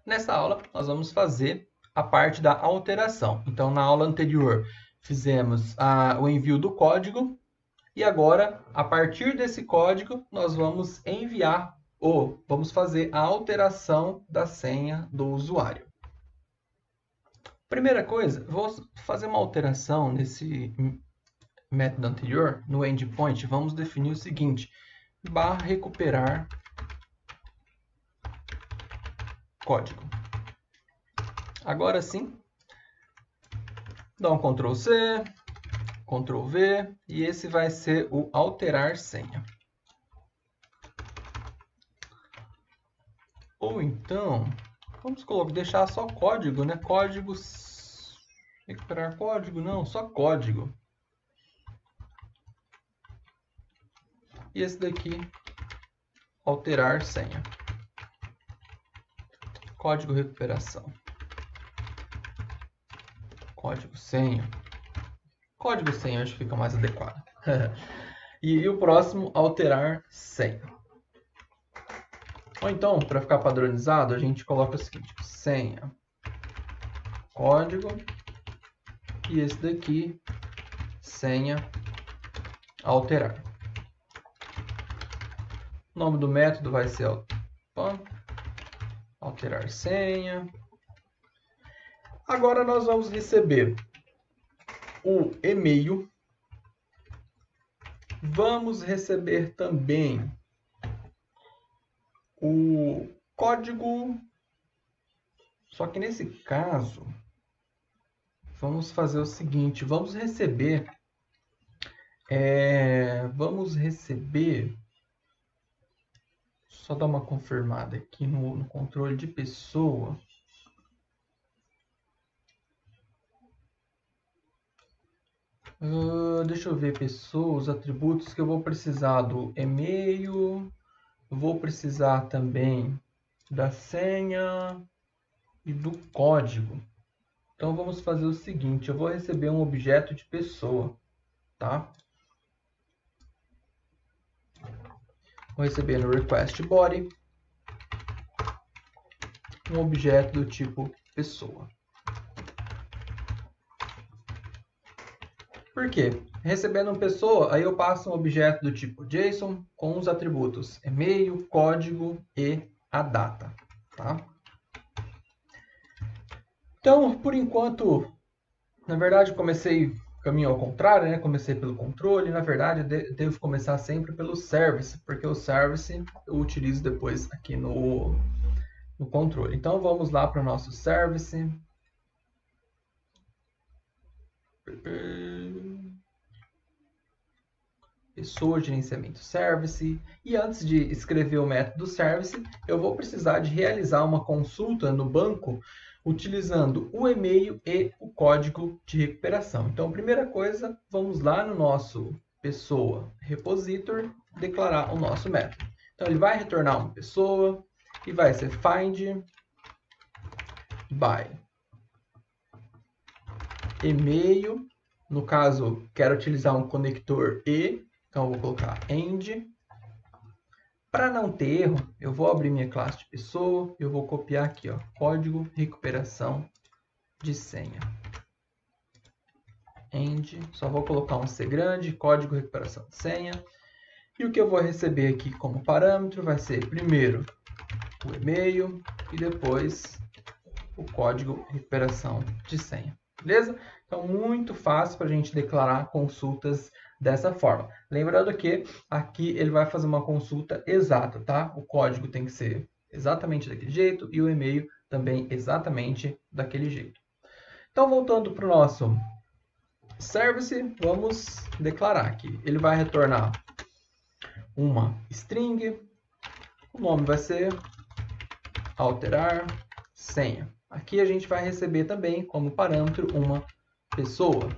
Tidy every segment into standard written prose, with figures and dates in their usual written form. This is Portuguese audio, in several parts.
Nessa aula, nós vamos fazer a parte da alteração. Então, na aula anterior, fizemos o envio do código e agora, a partir desse código, nós vamos enviar ou vamos fazer a alteração da senha do usuário. Primeira coisa, vou fazer uma alteração nesse método anterior, no endpoint. Vamos definir o seguinte: /recuperar código. Agora sim, dá um Ctrl C, Ctrl V, e esse vai ser o alterar senha. Ou então, vamos deixar só código, né? Código, recuperar código, não, só código. E esse daqui, alterar senha. Código recuperação. Código senha. Código senha acho que fica mais adequado. E o próximo, alterar senha. Ou então, para ficar padronizado, a gente coloca o seguinte: senha, código, e esse daqui, senha, alterar. O nome do método vai ser alterar senha. Agora nós vamos receber o e-mail. Vamos receber também o código. Só que nesse caso, vamos fazer o seguinte: vamos receber. Só dar uma confirmada aqui no controle de pessoa. Deixa eu ver pessoas, atributos que eu vou precisar do e-mail. Vou precisar também da senha e do código. Então vamos fazer o seguinte: eu vou receber um objeto de pessoa, tá? Vou receber no request body um objeto do tipo pessoa. Por quê? Recebendo uma pessoa, aí eu passo um objeto do tipo JSON com os atributos e-mail, código e a data, tá? Então, por enquanto, na verdade, comecei caminho ao contrário, né? Comecei pelo controle. Na verdade, devo começar sempre pelo service, porque o service eu utilizo depois aqui no controle. Então, vamos lá para o nosso service. Pessoa, gerenciamento service. E antes de escrever o método service, eu vou precisar de realizar uma consulta no banco utilizando o e-mail e o código de recuperação. Então, primeira coisa, vamos lá no nosso pessoa repositor declarar o nosso método. Então, ele vai retornar uma pessoa e vai ser find by e-mail. No caso, quero utilizar um conector e, então eu vou colocar end. Para não ter erro, eu vou abrir minha classe de pessoa, eu vou copiar aqui, ó, código recuperação de senha. End, só vou colocar um C grande, código recuperação de senha. E o que eu vou receber aqui como parâmetro vai ser primeiro o e-mail e depois o código recuperação de senha. Beleza? Então, muito fácil para a gente declarar consultas dessa forma. Lembrando que aqui ele vai fazer uma consulta exata, tá? O código tem que ser exatamente daquele jeito e o e-mail também exatamente daquele jeito. Então, voltando para o nosso service, vamos declarar aqui. Ele vai retornar uma string, o nome vai ser alterar senha. Aqui a gente vai receber também como parâmetro uma pessoa.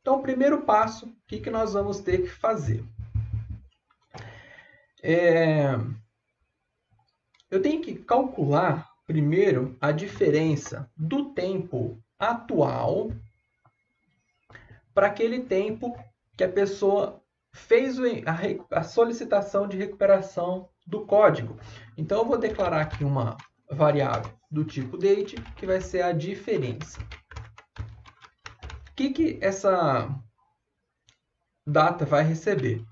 Então, o primeiro passo, o que nós vamos ter que fazer? Eu tenho que calcular primeiro a diferença do tempo atual para aquele tempo que a pessoa fez a solicitação de recuperação do código. Então, eu vou declarar aqui uma variável do tipo date, que vai ser a diferença. O que essa data vai receber?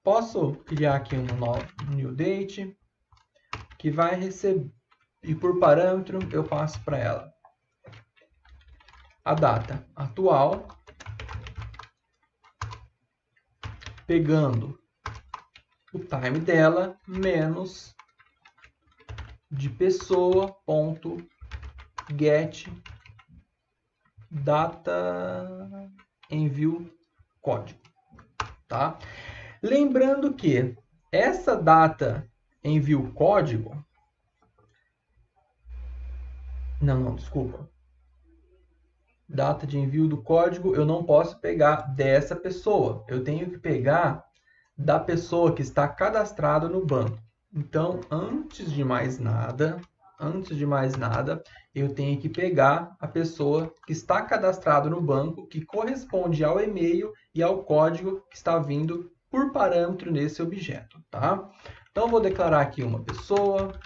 Posso criar aqui um new date, que vai receber, e por parâmetro eu passo para ela a data atual, pegando o time dela, menos de pessoa.get data envio código, tá? Lembrando que essa data envio código, desculpa. Data de envio do código eu não posso pegar dessa pessoa. Eu tenho que pegar da pessoa que está cadastrada no banco. Então, antes de mais nada, eu tenho que pegar a pessoa que está cadastrada no banco, que corresponde ao e-mail e ao código que está vindo por parâmetro nesse objeto, tá? Então, eu vou declarar aqui uma pessoa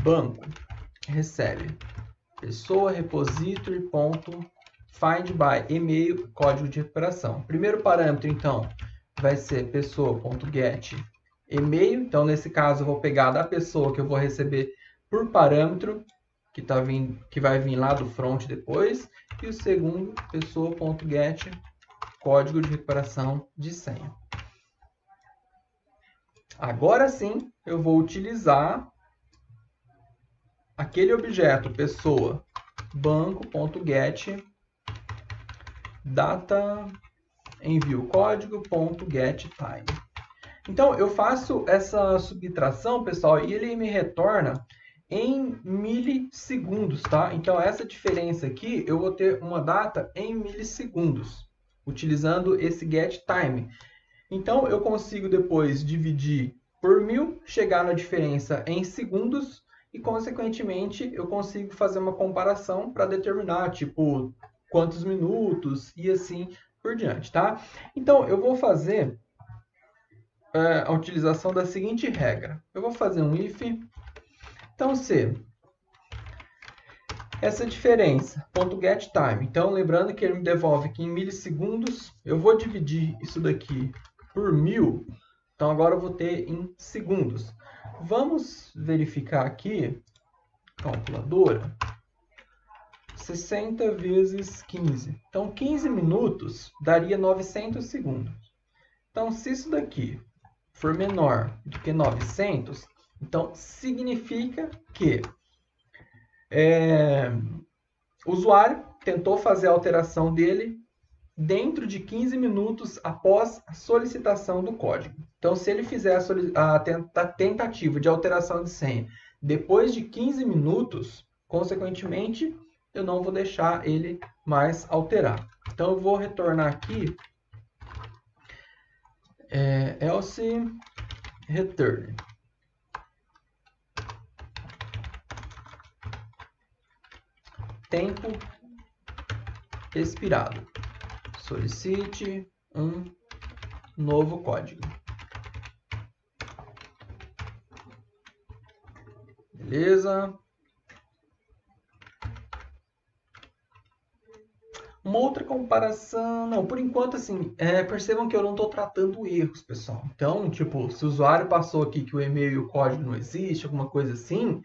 banco recebe pessoa repository.find by e-mail código de recuperação. Primeiro parâmetro, então, vai ser pessoa.get e-mail. Então, nesse caso, eu vou pegar da pessoa que eu vou receber por parâmetro, que vai vir lá do front depois. E o segundo, pessoa.get código de recuperação de senha. Agora sim, eu vou utilizar aquele objeto pessoa banco.get data envio código.getTime. Então, eu faço essa subtração, pessoal, e ele me retorna em milissegundos, tá? Então, essa diferença aqui, eu vou ter uma data em milissegundos, utilizando esse getTime. Então, eu consigo depois dividir por 1000, chegar na diferença em segundos, e, consequentemente, eu consigo fazer uma comparação para determinar, tipo, quantos minutos e assim por diante, tá? Então, eu vou fazer a utilização da seguinte regra. Eu vou fazer um if. Então, se essa diferença, .getTime, então, lembrando que ele me devolve aqui em milissegundos, eu vou dividir isso daqui por 1000, então agora eu vou ter em segundos. Vamos verificar aqui, calculadora, 60 vezes 15. Então, 15 minutos daria 900 segundos. Então, se isso daqui for menor do que 900, então significa que o usuário tentou fazer a alteração dele dentro de 15 minutos após a solicitação do código. Então, se ele fizer a tentativa de alteração de senha depois de 15 minutos, consequentemente, eu não vou deixar ele mais alterar. Então, eu vou retornar aqui else return. Tempo expirado. Solicite um novo código. Beleza? Uma outra comparação... Não, por enquanto, assim, percebam que eu não estou tratando erros, pessoal. Então, tipo, se o usuário passou aqui que o e-mail e o código não existe, alguma coisa assim,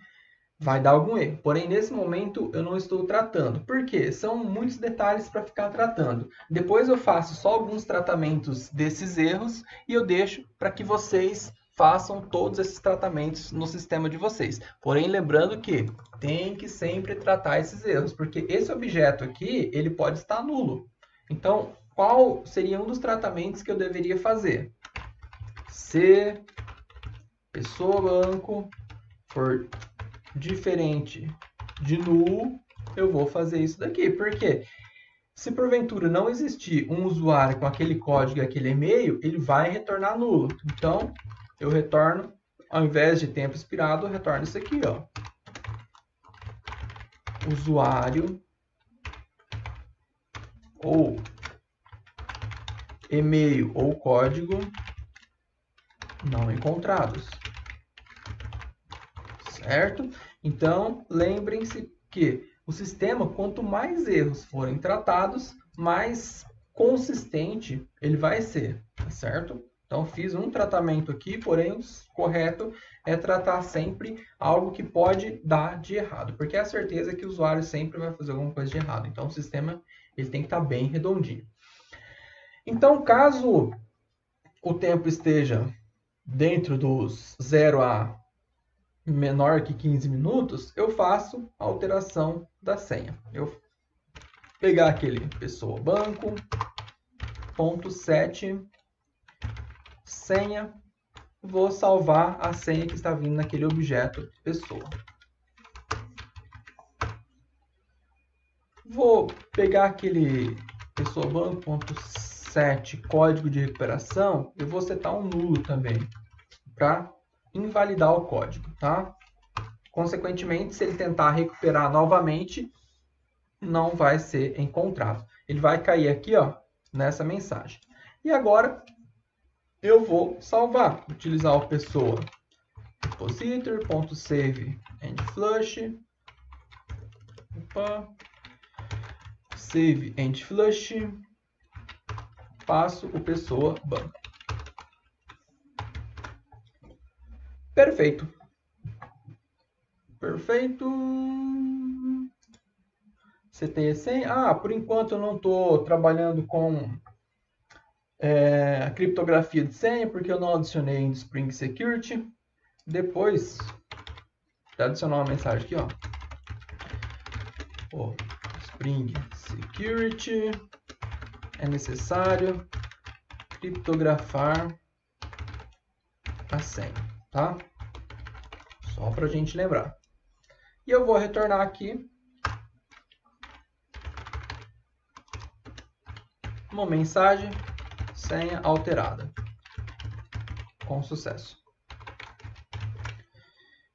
vai dar algum erro. Porém, nesse momento, eu não estou tratando. Por quê? São muitos detalhes para ficar tratando. Depois eu faço só alguns tratamentos desses erros e eu deixo para que vocês façam todos esses tratamentos no sistema de vocês. Porém, lembrando que tem que sempre tratar esses erros, porque esse objeto aqui, ele pode estar nulo. Então, qual seria um dos tratamentos que eu deveria fazer? Se pessoa banco for diferente de null, eu vou fazer isso daqui. Por quê? Se porventura não existir um usuário com aquele código e aquele e-mail, ele vai retornar nulo. Então, eu retorno, ao invés de tempo expirado, eu retorno isso aqui, ó. Usuário ou e-mail ou código não encontrados. Certo? Então, lembrem-se que o sistema, quanto mais erros forem tratados, mais consistente ele vai ser, tá certo? Então, fiz um tratamento aqui, porém, o correto é tratar sempre algo que pode dar de errado, porque é a certeza que o usuário sempre vai fazer alguma coisa de errado. Então, o sistema ele tem que estar bem redondinho. Então, caso o tempo esteja dentro dos 0 a menor que 15 minutos, eu faço a alteração da senha. Eu pegar aquele pessoa banco, ponto 7, senha, vou salvar a senha que está vindo naquele objeto pessoa. Vou pegar aquele pessoa banco, ponto 7, código de recuperação, eu vou setar um nulo também, para invalidar o código, tá? Consequentemente, se ele tentar recuperar novamente, não vai ser encontrado. Ele vai cair aqui, ó, nessa mensagem. E agora eu vou salvar, utilizar o pessoa repository.save and flush. Opa. Save and flush. Passo o pessoa banco. Perfeito. Perfeito. CT 100. Ah, por enquanto eu não estou trabalhando com a criptografia de senha, porque eu não adicionei em Spring Security. Depois, vou adicionar uma mensagem aqui, ó. Spring Security é necessário criptografar a senha, tá? Só para a gente lembrar. E eu vou retornar aqui uma mensagem, senha alterada, com sucesso.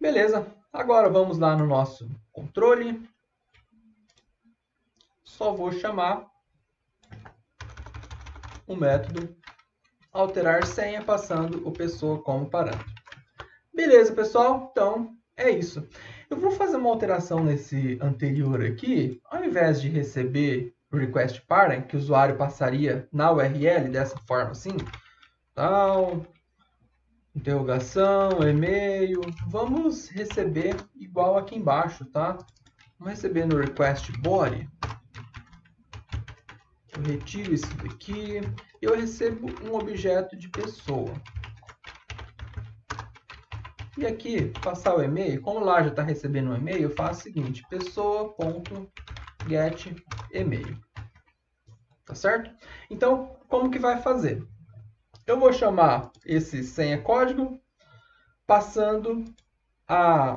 Beleza, agora vamos lá no nosso controle. Só vou chamar o método alterar senha passando o pessoa como parâmetro. Beleza, pessoal? Então, é isso. Eu vou fazer uma alteração nesse anterior aqui. Ao invés de receber o request parent, que o usuário passaria na URL dessa forma assim, tal, interrogação, e-mail, vamos receber igual aqui embaixo, tá? Vamos receber no request body. Eu retiro isso daqui. Eu recebo um objeto de pessoa. E aqui, passar o e-mail, como lá já está recebendo um e-mail, eu faço o seguinte, pessoa.getEmail. Tá certo? Então, como que vai fazer? Eu vou chamar esse senha código, passando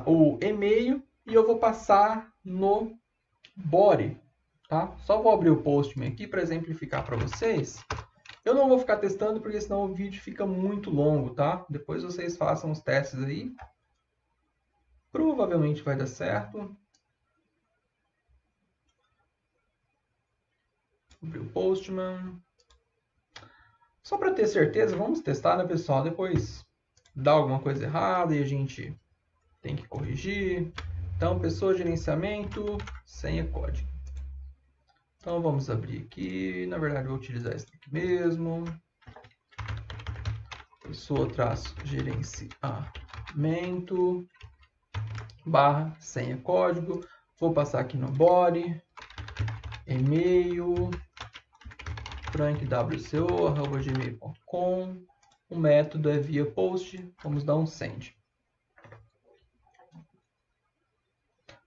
o e-mail, e eu vou passar no body. Tá? Só vou abrir o Postman aqui para exemplificar para vocês. Eu não vou ficar testando, porque senão o vídeo fica muito longo, tá? Depois vocês façam os testes aí. Provavelmente vai dar certo. Abrir o Postman. Só para ter certeza, vamos testar, né, pessoal? Depois dá alguma coisa errada e a gente tem que corrigir. Então, pessoa, gerenciamento, senha, código. Então, vamos abrir aqui. Na verdade, eu vou utilizar esse aqui mesmo. Pessoa-gerenciamento barra senha código. Vou passar aqui no body. E-mail. frankwco@gmail.com. O método é via post. Vamos dar um send.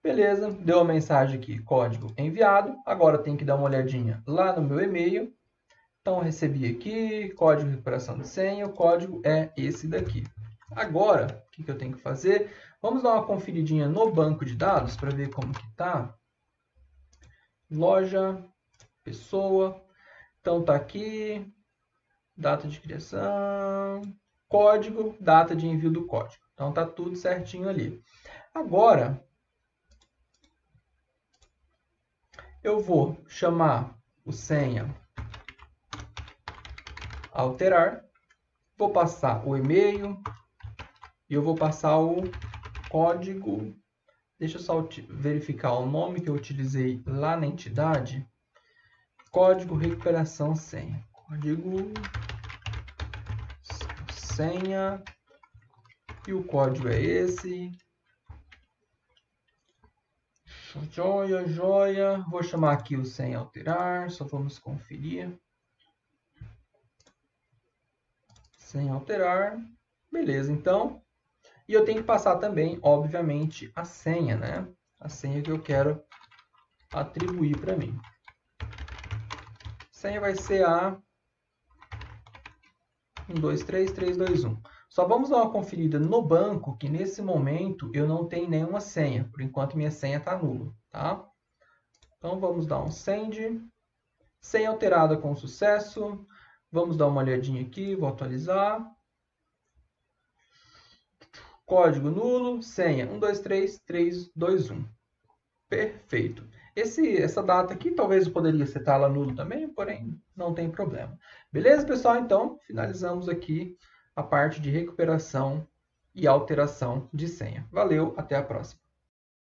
Beleza, deu a mensagem aqui, código enviado. Agora tem que dar uma olhadinha lá no meu e-mail. Então, recebi aqui, código de recuperação de senha, o código é esse daqui. Agora, o que eu tenho que fazer? Vamos dar uma conferidinha no banco de dados para ver como que está. Loja, pessoa. Então, está aqui, data de criação, código, data de envio do código. Então, está tudo certinho ali. Agora, eu vou chamar o senha alterar, vou passar o e-mail e eu vou passar o código. Deixa eu só verificar o nome que eu utilizei lá na entidade. Código recuperação senha. Código senha. E o código é esse. Joia, joia. Vou chamar aqui o senha alterar. Só vamos conferir. Senha alterar. Beleza, então. E eu tenho que passar também, obviamente, a senha, né? A senha que eu quero atribuir para mim. A senha vai ser a 123321. Só vamos dar uma conferida no banco, que nesse momento eu não tenho nenhuma senha. Por enquanto, minha senha está nula, tá? Então, vamos dar um send. Senha alterada com sucesso. Vamos dar uma olhadinha aqui, vou atualizar. Código nulo, senha 123321. Perfeito. Essa data aqui, talvez eu poderia setar ela nulo também, porém não tem problema. Beleza, pessoal? Então, finalizamos aqui a parte de recuperação e alteração de senha. Valeu, até a próxima.